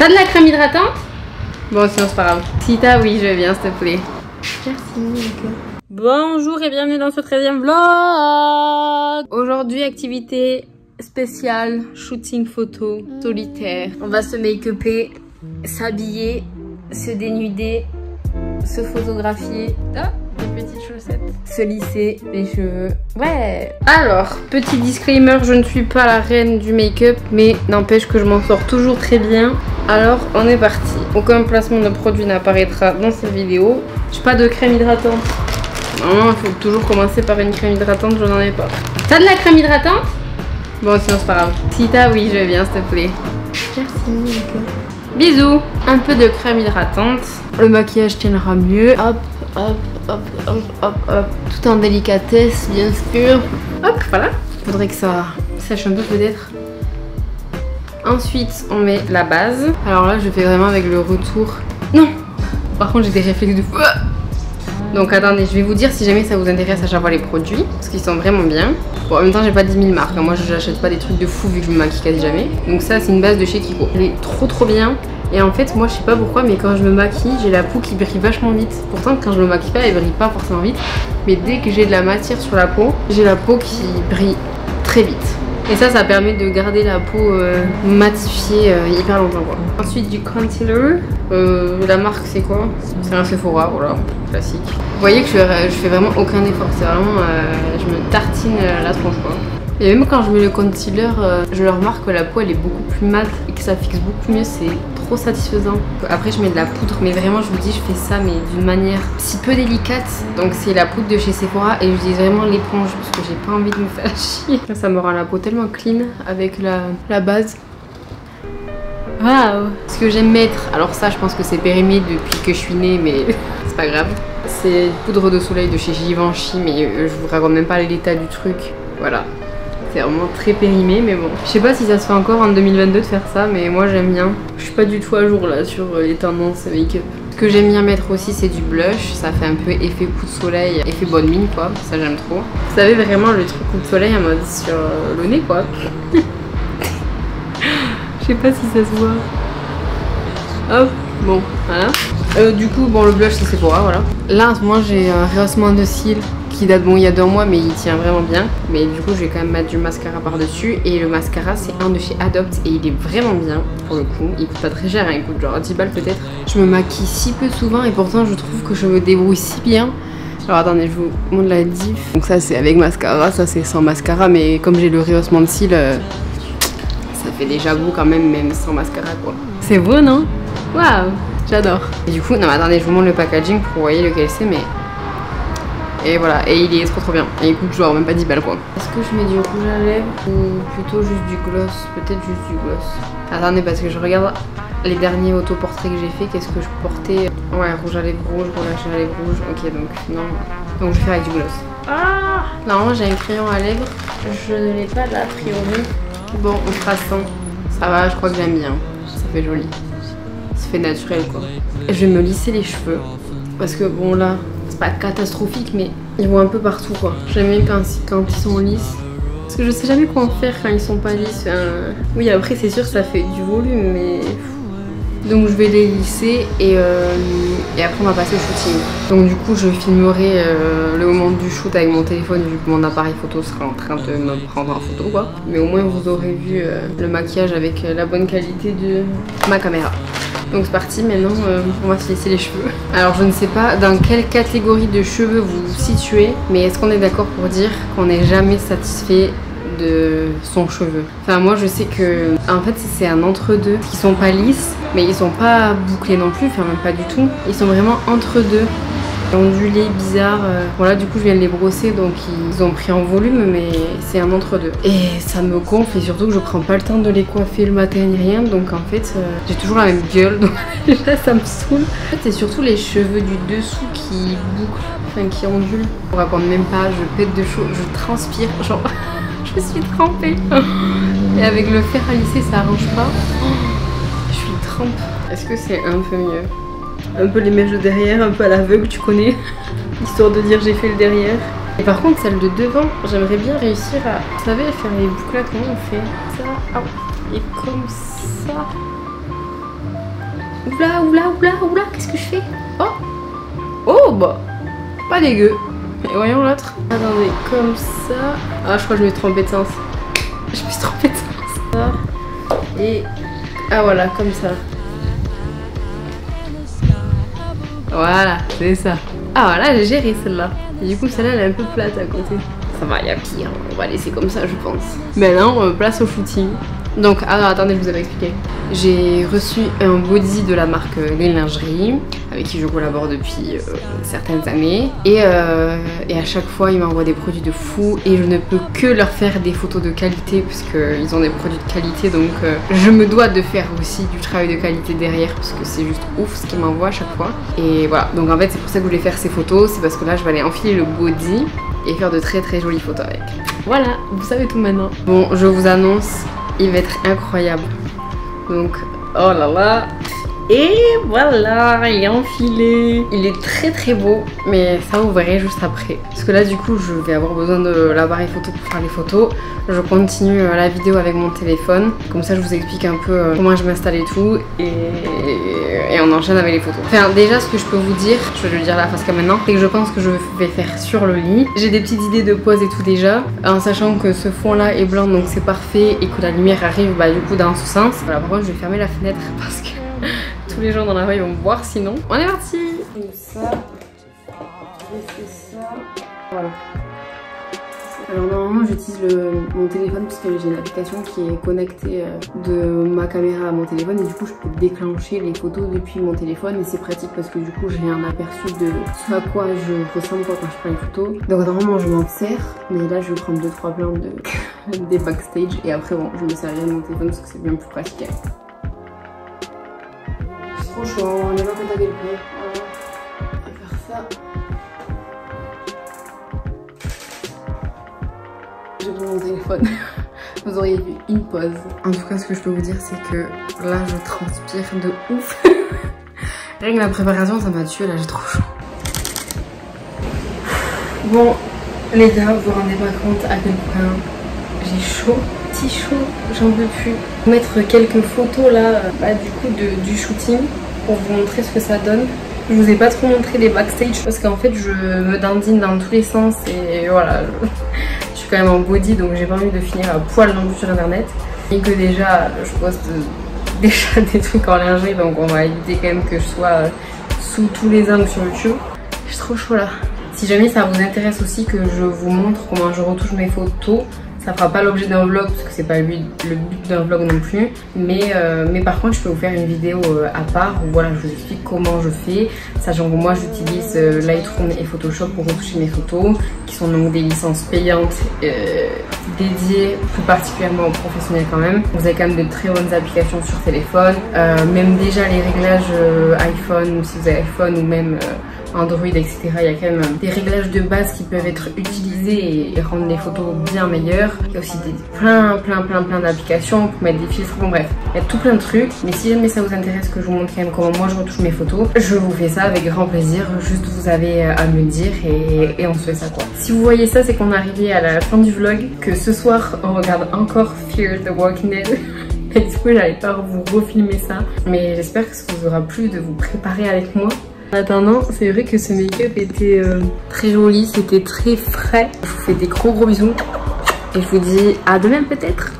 T'as de la crème hydratante? Bon, sinon c'est pas grave. Si t'as, oui, je veux bien, s'il te plaît. Merci. Bonjour et bienvenue dans ce 13e vlog. Aujourd'hui, activité spéciale, shooting photo, solitaire. On va se make-upper, s'habiller, se dénuder, se photographier. Ah, des petites chaussettes. Se lisser les cheveux. Ouais. Alors, petit disclaimer, je ne suis pas la reine du make-up, mais n'empêche que je m'en sors toujours très bien. Alors, on est parti. Aucun placement de produit n'apparaîtra dans cette vidéo. J'ai pas de crème hydratante. Non, il faut toujours commencer par une crème hydratante, je n'en ai pas. T'as de la crème hydratante? Bon, sinon c'est pas grave. Si t'as, oui, je veux bien, s'il te plaît. Merci. Bisous. Un peu de crème hydratante. Le maquillage tiendra mieux. Hop, hop, hop, hop, hop, hop. Tout en délicatesse, bien sûr. Hop, voilà. Faudrait que ça sèche un peu peut-être. Ensuite, on met la base. Alors là, je fais vraiment avec le retour. Non. Par contre, j'ai des réflexes de fou. Donc attendez, je vais vous dire si jamais ça vous intéresse à chaque fois les produits, parce qu'ils sont vraiment bien. Bon, en même temps j'ai pas 10 000 marques, moi je n'achète pas des trucs de fou vu que je me maquille quasi jamais. Donc ça c'est une base de chez Kiko. Elle est trop bien. Et en fait moi je sais pas pourquoi, mais quand je me maquille j'ai la peau qui brille vachement vite. Pourtant quand je me maquille pas elle brille pas forcément vite. Mais dès que j'ai de la matière sur la peau, j'ai la peau qui brille très vite. Et ça permet de garder la peau matifiée hyper longtemps quoi. Ensuite du concealer, la marque c'est quoi? C'est un Sephora, voilà, classique. Vous voyez que je fais vraiment aucun effort, c'est vraiment, je me tartine la tronche quoi. Et même quand je mets le concealer, je remarque que la peau elle est beaucoup plus mate et que ça fixe beaucoup mieux, c'est trop satisfaisant. Après je mets de la poudre, mais vraiment je vous dis je fais ça mais d'une manière si peu délicate. Donc c'est la poudre de chez Sephora et j'utilise vraiment l'éponge parce que j'ai pas envie de me faire chier. Ça me rend la peau tellement clean avec la base. Waouh! Ce que j'aime mettre, alors ça je pense que c'est périmé depuis que je suis née mais c'est pas grave. C'est poudre de soleil de chez Givenchy mais je vous raconte même pas l'état du truc. Voilà. C'est vraiment très périmé mais bon. Je sais pas si ça se fait encore en 2022 de faire ça mais moi j'aime bien. Je suis pas du tout à jour là sur les tendances make-up. Ce que j'aime bien mettre aussi c'est du blush. Ça fait un peu effet coup de soleil, effet bonne mine quoi. Ça j'aime trop. Vous savez vraiment le truc coup de soleil en mode sur le nez quoi. Je sais pas si ça se voit. Hop, bon, voilà. Du coup, bon, le blush, ça c'est pour voilà. Là, en ce moment, j'ai un rehaussement de cils qui date, bon, il y a 2 mois, mais il tient vraiment bien. Mais du coup, je vais quand même mettre du mascara par-dessus. Et le mascara, c'est un de chez Adopt et il est vraiment bien, pour le coup. Il coûte pas très cher, hein, il coûte genre 10 balles peut-être. Je me maquille si peu souvent et pourtant, je trouve que je me débrouille si bien. Alors attendez, je vous montre la diff. Donc ça, c'est avec mascara, ça c'est sans mascara. Mais comme j'ai le rehaussement de cils... ça fait déjà beau quand même sans mascara quoi. C'est beau non? Waouh, j'adore. Et du coup, non mais attendez, je vous montre le packaging pour que vous voyez lequel c'est mais... Et voilà, et il est trop bien. Et il coûte genre même pas 10 balles quoi. Est-ce que je mets du rouge à lèvres ou plutôt juste du gloss? Peut-être juste du gloss. Attendez parce que je regarde les derniers autoportraits que j'ai fait. Qu'est-ce que je portais? Ouais, rouge à lèvres rouge, rouge à lèvres rouge. Ok donc non. Donc je vais faire avec du gloss. Ah! Normalement j'ai un crayon à lèvres. Je ne l'ai pas là a priori. Bon, on fera sans. Ça va, je crois que j'aime bien. Ça fait joli. Ça fait naturel quoi. Et je vais me lisser les cheveux. Parce que bon là, c'est pas catastrophique mais ils vont un peu partout quoi. J'aime bien quand ils sont lisses. Parce que je sais jamais quoi en faire quand ils sont pas lisses. Oui après c'est sûr que ça fait du volume mais... Donc je vais les lisser et après on va passer au shooting. Donc du coup je filmerai le moment du shoot avec mon téléphone vu que mon appareil photo sera en train de me prendre en photo quoi. Mais au moins vous aurez vu le maquillage avec la bonne qualité de ma caméra. Donc c'est parti, maintenant on va se laisser les cheveux. Alors je ne sais pas dans quelle catégorie de cheveux vous vous situez, mais est-ce qu'on est d'accord pour dire qu'on n'est jamais satisfait de son cheveu? Enfin moi je sais que en fait c'est un entre-deux. Ils sont pas lisses mais ils sont pas bouclés non plus, enfin même pas du tout. Ils sont vraiment entre-deux, ondulés, bizarres. Voilà du coup je viens de les brosser donc ils ont pris en volume mais c'est un entre-deux. Et ça me gonfle et surtout que je prends pas le temps de les coiffer le matin ni rien donc en fait j'ai toujours la même gueule donc déjà ça me saoule. En fait c'est surtout les cheveux du dessous qui bouclent, enfin qui ondulent. Je vous raconte même pas, je pète de chaud, je transpire genre... Je suis trempée. Et avec le fer à lisser, ça arrange pas. Je suis trempe. Est-ce que c'est un peu mieux? Un peu les mèches de derrière, un peu à l'aveugle, tu connais. Histoire de dire j'ai fait le derrière. Et par contre, celle de devant, j'aimerais bien réussir à... Vous savez, faire les boucles là, comment on fait ça? Ah, et comme ça. Oula, oula, oula, oula, qu'est-ce que je fais? Oh! Oh bah! Pas dégueu. Et voyons l'autre. Attendez, comme ça. Ah, je crois que je me suis trompée de sens. Je me suis trompée de sens. Et... ah voilà, comme ça. Voilà, c'est ça. Ah voilà, j'ai géré celle-là. Et du coup, celle-là, elle est un peu plate à côté. Ça va, il y a pire. On va laisser comme ça, je pense. Maintenant, place au shooting. Donc, alors attendez, je vous avais expliqué. J'ai reçu un body de la marque Les Lingeries, avec qui je collabore depuis certaines années. Et à chaque fois, ils m'envoient des produits de fou. Et je ne peux que leur faire des photos de qualité, puisqu'ils ont des produits de qualité. Donc, je me dois de faire aussi du travail de qualité derrière, parce que c'est juste ouf ce qu'ils m'envoient à chaque fois. Et voilà, donc en fait, c'est pour ça que je voulais faire ces photos. C'est parce que là, je vais aller enfiler le body et faire de très très jolies photos avec. Voilà, vous savez tout maintenant. Bon, je vous annonce, il va être incroyable. Donc, oh là là. Et voilà, il est enfilé. Il est très très beau, mais ça vous verrez juste après. Parce que là du coup je vais avoir besoin de l'appareil photo pour faire les photos. Je continue la vidéo avec mon téléphone. Comme ça je vous explique un peu comment je m'installe et tout. Et on enchaîne avec les photos. Enfin déjà ce que je peux vous dire, je vais le dire là parce que maintenant, c'est que je pense que je vais faire sur le lit. J'ai des petites idées de pose et tout déjà. En sachant que ce fond là est blanc donc c'est parfait. Et que la lumière arrive du coup dans ce sens. Voilà, par contre je vais fermer la fenêtre parce que tous les gens dans la rue vont me voir sinon. On est parti. Comme ça. Je fais ça. Voilà. Alors normalement j'utilise mon téléphone parce que j'ai une application qui est connectée de ma caméra à mon téléphone et du coup je peux déclencher les photos depuis mon téléphone et c'est pratique parce que du coup j'ai un aperçu de ce à quoi je ressemble quand je prends les photos. Donc normalement je m'en sers mais là je vais prendre 2-3 plans des backstage et après bon je me servirai de mon téléphone parce que c'est bien plus pratique. Trop chaud, on n'est pas contacté le coup. Voilà. On va faire ça. J'ai pris mon téléphone. Vous auriez vu une pause. En tout cas, ce que je peux vous dire, c'est que là, je transpire de ouf. Rien que la préparation, ça m'a tué. Là, j'ai trop chaud. Bon, les gars, vous vous rendez pas compte à quel point j'ai chaud. Si chaud, j'en peux plus. Mettre quelques photos là, du coup du shooting pour vous montrer ce que ça donne. Je vous ai pas trop montré les backstage parce qu'en fait je me dandine dans tous les sens et voilà, je suis quand même en body donc j'ai pas envie de finir à poil non plus sur internet. Et que déjà je poste déjà des trucs en lingerie donc on va éviter quand même que je sois sous tous les angles sur YouTube. J'ai trop chaud là. Si jamais ça vous intéresse aussi que je vous montre comment je retouche mes photos, ça fera pas l'objet d'un vlog parce que c'est pas le but d'un vlog non plus. Mais par contre je peux vous faire une vidéo à part où voilà je vous explique comment je fais. Sachant que moi j'utilise Lightroom et Photoshop pour retoucher mes photos qui sont donc des licences payantes dédiées plus particulièrement aux professionnels quand même. Vous avez quand même de très bonnes applications sur téléphone. Même déjà les réglages iPhone, si vous avez iPhone ou même Android etc. Il y a quand même des réglages de base qui peuvent être utilisés et rendre les photos bien meilleures. Il y a aussi plein d'applications pour mettre des filtres, bon bref, il y a tout plein de trucs. Mais si jamais ça vous intéresse que je vous montre quand même comment moi je retouche mes photos, je vous fais ça avec grand plaisir. Juste vous avez à me le dire et on se fait ça quoi. Si vous voyez ça, c'est qu'on est arrivé à la fin du vlog, que ce soir on regarde encore Fear the Walking Dead. Et du coup j'allais pas vous refilmer ça, mais j'espère que ça vous aura plu de vous préparer avec moi. En attendant, c'est vrai que ce make-up était très joli, c'était très frais. Je vous fais des gros bisous et je vous dis à demain peut-être.